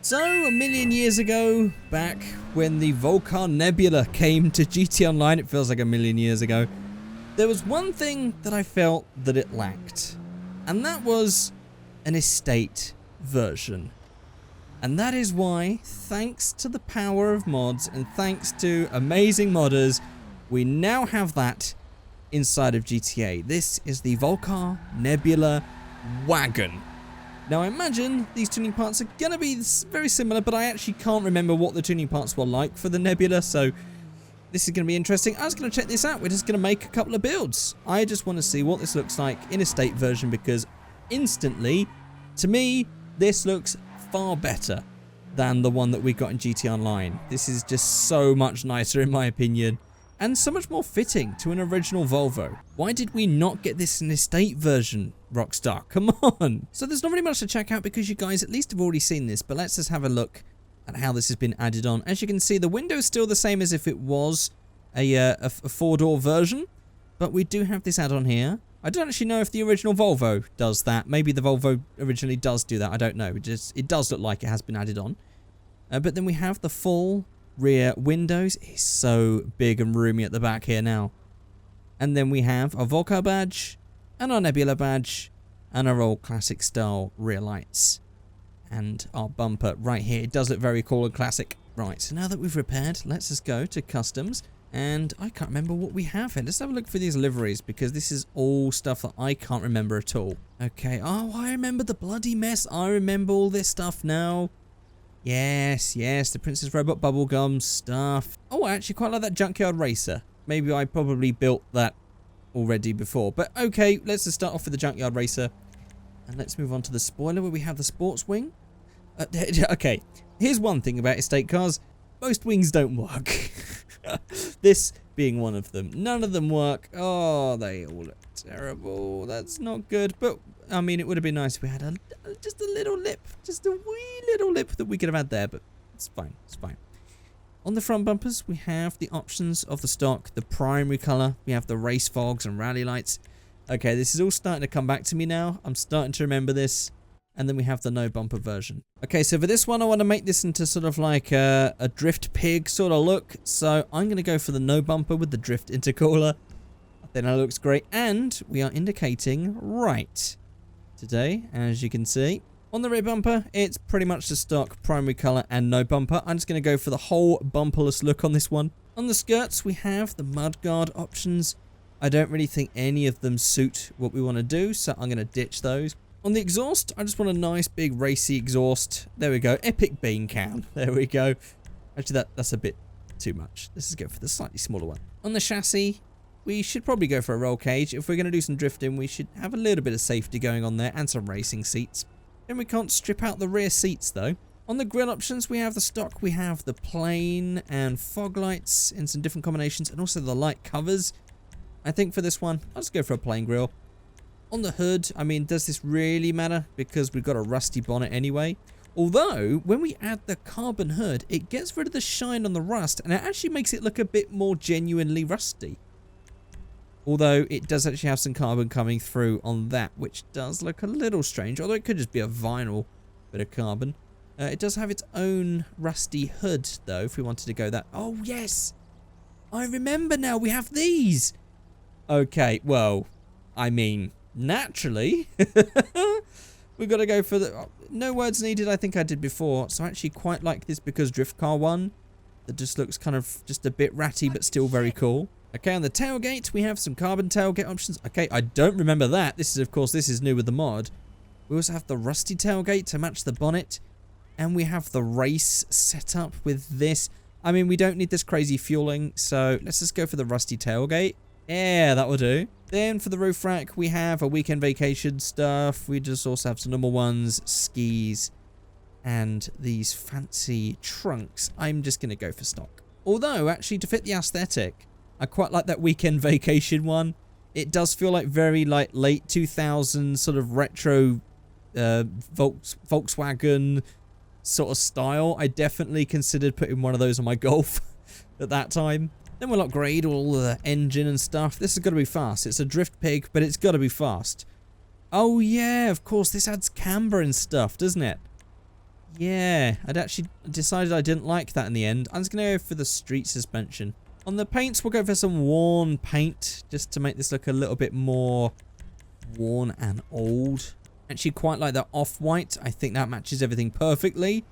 So, a million years ago, back when the Vulcan Nebula came to GT Online, it feels like a million years ago, there was one thing that I felt that it lacked, and that was an estate version. And that is why, thanks to the power of mods and thanks to amazing modders, we now have that inside of GTA. This is the Vulcan Nebula Wagon. Now I imagine these tuning parts are going to be very similar, but I actually can't remember what the tuning parts were like for the Nebula, so this is going to be interesting. I was going to check this out. We're just going to make a couple of builds. I just want to see what this looks like in estate version, because instantly, to me, this looks far better than the one that we got in GT Online. This is just so much nicer in my opinion, and so much more fitting to an original Volvo. Why did we not get this in estate version, Rockstar? Come on. So there's not really much to check out because you guys at least have already seen this, but let's just have a look at how this has been added on. As you can see, the window is still the same as if it was a four-door version, but we do have this add-on here. I don't actually know if the original Volvo does that. Maybe the Volvo originally does do that. I don't know. It does look like it has been added on. But then we have the full rear windows. It's so big and roomy at the back here now. And then we have our Volca badge and our Nebula badge and our old classic style rear lights. And our bumper right here. It does look very cool and classic. Right, so now that we've repaired, let's just go to customs. And I can't remember what we have here. Let's have a look for these liveries, because this is all stuff that I can't remember at all. Okay, oh, I remember the bloody mess. I remember all this stuff now. Yes, the Princess Robot bubblegum stuff. Oh, I actually quite like that Junkyard Racer. Maybe I probably built that already before. But okay, let's just start off with the Junkyard Racer. And let's move on to the spoiler where we have the sports wing. Okay, here's one thing about estate cars. Most wings don't work. This being one of them. None of them work. Oh, they all look terrible. That's not good. But, I mean, it would have been nice if we had just a little lip. Just a wee little lip that we could have had there. But it's fine. It's fine. On the front bumpers, we have the options of the stock. The primary colour. We have the race fogs and rally lights. Okay, this is all starting to come back to me now. I'm starting to remember this. And then we have the no bumper version. Okay, so for this one, I want to make this into sort of like a drift pig sort of look. So I'm going to go for the no bumper with the drift intercooler. I think that looks great. And we are indicating right today, as you can see. On the rear bumper, it's pretty much the stock primary color and no bumper. I'm just going to go for the whole bumperless look on this one. On the skirts, we have the mudguard options. I don't really think any of them suit what we want to do, so I'm going to ditch those. On the exhaust, I just want a nice big racy exhaust. There we go. Epic bean can. There we go. Actually, that's a bit too much. Let's just go for the slightly smaller one. On the chassis, we should probably go for a roll cage. If we're going to do some drifting, we should have a little bit of safety going on there and some racing seats. Then we can't strip out the rear seats, though. On the grille options, we have the stock. We have the plain and fog lights in some different combinations, and also the light covers. I think for this one, I'll just go for a plain grille. On the hood, I mean, does this really matter? Because we've got a rusty bonnet anyway. Although, when we add the carbon hood, it gets rid of the shine on the rust, and it actually makes it look a bit more genuinely rusty. Although, it does actually have some carbon coming through on that, which does look a little strange. Although, it could just be a vinyl bit of carbon. It does have its own rusty hood, though, if we wanted to go that. Oh, yes! I remember now, we have these! Okay, well, I mean, naturally, we've got to go for the... no words needed, I think I did before. So I actually quite like this because Drift Car 1, that just looks kind of just a bit ratty, but still very cool. Okay, on the tailgate, we have some carbon tailgate options. Okay, I don't remember that. This is, of course, this is new with the mod. We also have the rusty tailgate to match the bonnet. And we have the race set up with this. I mean, we don't need this crazy fueling, so let's just go for the rusty tailgate. Yeah, that will do. Then for the roof rack, we have a weekend vacation stuff. We just also have some normal ones, skis, and these fancy trunks. I'm just going to go for stock. Although, actually, to fit the aesthetic, I quite like that weekend vacation one. It does feel like very like late 2000s sort of retro Volkswagen sort of style. I definitely considered putting one of those on my Golf at that time. Then we'll upgrade all the engine and stuff. This has got to be fast. It's a drift pig, but it's got to be fast. Oh yeah, of course, this adds camber and stuff, doesn't it? Yeah, I'd actually decided I didn't like that in the end. I'm just going to go for the street suspension. On the paints, we'll go for some worn paint, just to make this look a little bit more worn and old. Actually quite like that off-white. I think that matches everything perfectly.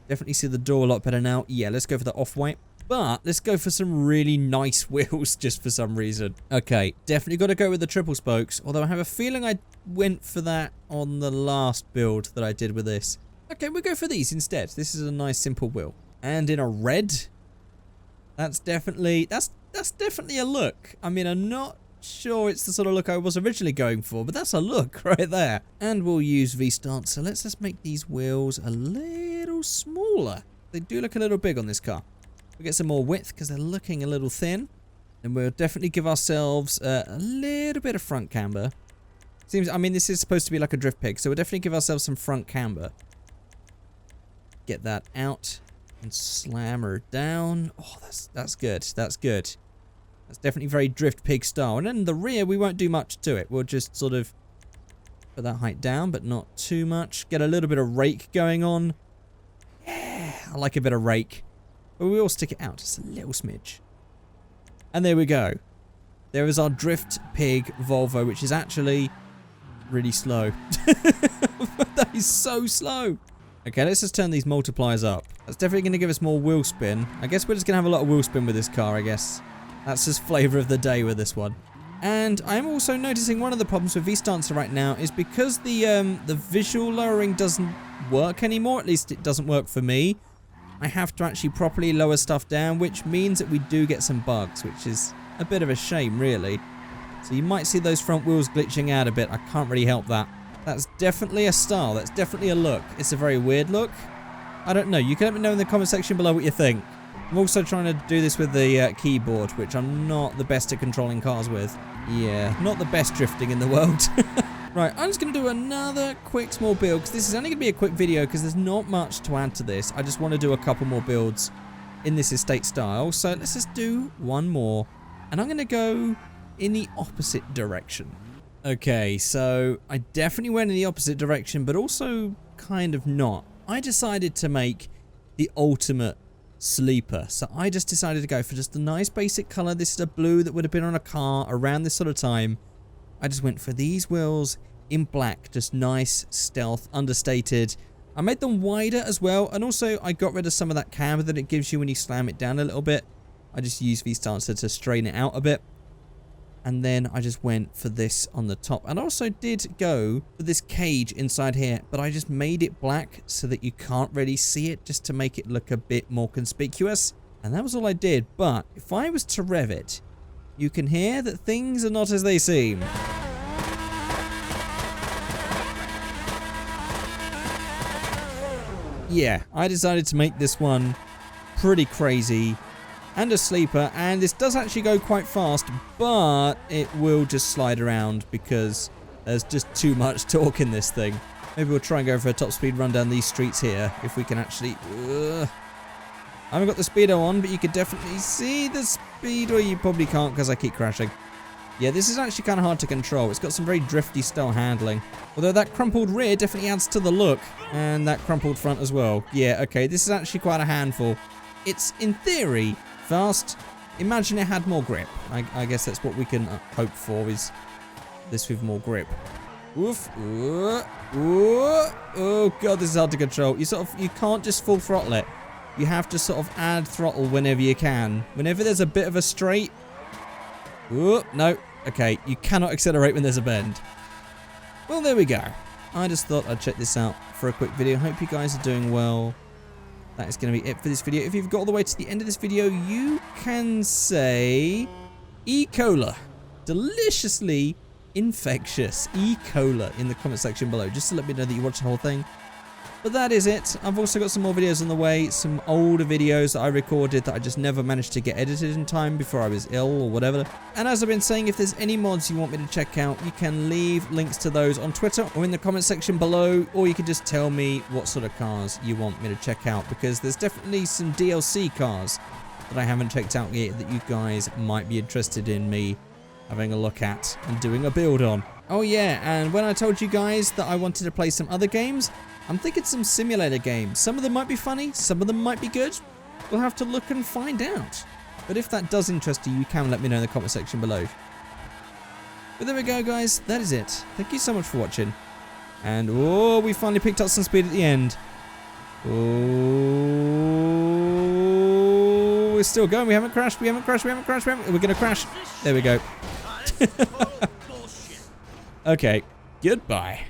Definitely see the door a lot better now. Yeah, let's go for the off-white. But let's go for some really nice wheels just for some reason. Okay, definitely got to go with the triple spokes. Although I have a feeling I went for that on the last build that I did with this. Okay, we'll go for these instead. This is a nice simple wheel. And in a red, that's definitely a look. I mean, I'm not sure it's the sort of look I was originally going for, but that's a look right there. And we'll use V-start. So let's just make these wheels a little smaller. They do look a little big on this car. We'll get some more width because they're looking a little thin. And we'll definitely give ourselves a little bit of front camber. Seems, I mean, this is supposed to be like a drift pig, so we'll definitely give ourselves some front camber. Get that out and slam her down. Oh, that's good. That's good. That's definitely very drift pig style. And then the rear, we won't do much to it. We'll just sort of put that height down, but not too much. Get a little bit of rake going on. Yeah, I like a bit of rake. But we will stick it out just a little smidge. And there we go. There is our drift pig Volvo, which is actually really slow. That is so slow. Okay, let's just turn these multipliers up. That's definitely going to give us more wheel spin. I guess we're just going to have a lot of wheel spin with this car, I guess. That's just flavour of the day with this one. And I'm also noticing one of the problems with V-Stancer right now is because the visual lowering doesn't work anymore. At least it doesn't work for me. I have to actually properly lower stuff down, which means that we do get some bugs, which is a bit of a shame, really. So you might see those front wheels glitching out a bit. I can't really help that. That's definitely a style. That's definitely a look. It's a very weird look. I don't know. You can let me know in the comment section below what you think. I'm also trying to do this with the keyboard, which I'm not the best at controlling cars with. Yeah, not the best drifting in the world. Right, I'm just going to do another quick small build, because this is only going to be a quick video, because there's not much to add to this. I just want to do a couple more builds in this estate style. So let's just do one more. And I'm going to go in the opposite direction. Okay, so I definitely went in the opposite direction, but also kind of not. I decided to make the ultimate sleeper. So I just decided to go for just a nice basic color. This is a blue that would have been on a car around this sort of time. I just went for these wheels in black, just nice, stealth, understated. I made them wider as well, and also I got rid of some of that camber that it gives you when you slam it down a little bit. I just used V-Stancer to straighten it out a bit. And then I just went for this on the top. And I also did go for this cage inside here, but I just made it black so that you can't really see it, just to make it look a bit more conspicuous. And that was all I did. But if I was to rev it, you can hear that things are not as they seem. Yeah, I decided to make this one pretty crazy. And a sleeper, and this does actually go quite fast, but it will just slide around because there's just too much torque in this thing. Maybe we'll try and go for a top speed run down these streets here, if we can actually... I haven't got the speedo on, but you can definitely see the speed, or you probably can't because I keep crashing. Yeah, this is actually kind of hard to control. It's got some very drifty style handling. Although that crumpled rear definitely adds to the look, and that crumpled front as well. Yeah, okay, this is actually quite a handful. It's, in theory, fast. Imagine it had more grip. I guess that's what we can hope for, is this with more grip. Oof. Oh god, this is hard to control. You can't just full throttle it. You have to sort of add throttle whenever you can. Whenever there's a bit of a straight. No. Okay, you cannot accelerate when there's a bend. Well, there we go. I just thought I'd check this out for a quick video. Hope you guys are doing well. That is going to be it for this video. If you've got all the way to the end of this video, you can say E. Cola. Deliciously infectious E. Cola in the comment section below, just to let me know that you watched the whole thing. But that is it. I've also got some more videos on the way, some older videos that I recorded that I just never managed to get edited in time before I was ill or whatever. And as I've been saying, if there's any mods you want me to check out, you can leave links to those on Twitter or in the comment section below, or you can just tell me what sort of cars you want me to check out, because there's definitely some DLC cars that I haven't checked out yet that you guys might be interested in me having a look at and doing a build on. Oh yeah, and when I told you guys that I wanted to play some other games, I'm thinking some simulator games. Some of them might be funny, some of them might be good. We'll have to look and find out. But if that does interest you, you can let me know in the comment section below. But there we go, guys. That is it. Thank you so much for watching. And, oh, we finally picked up some speed at the end. Oh, we're still going. We haven't crashed. We haven't crashed. We haven't crashed. We're going to crash. There we go. Okay. Goodbye.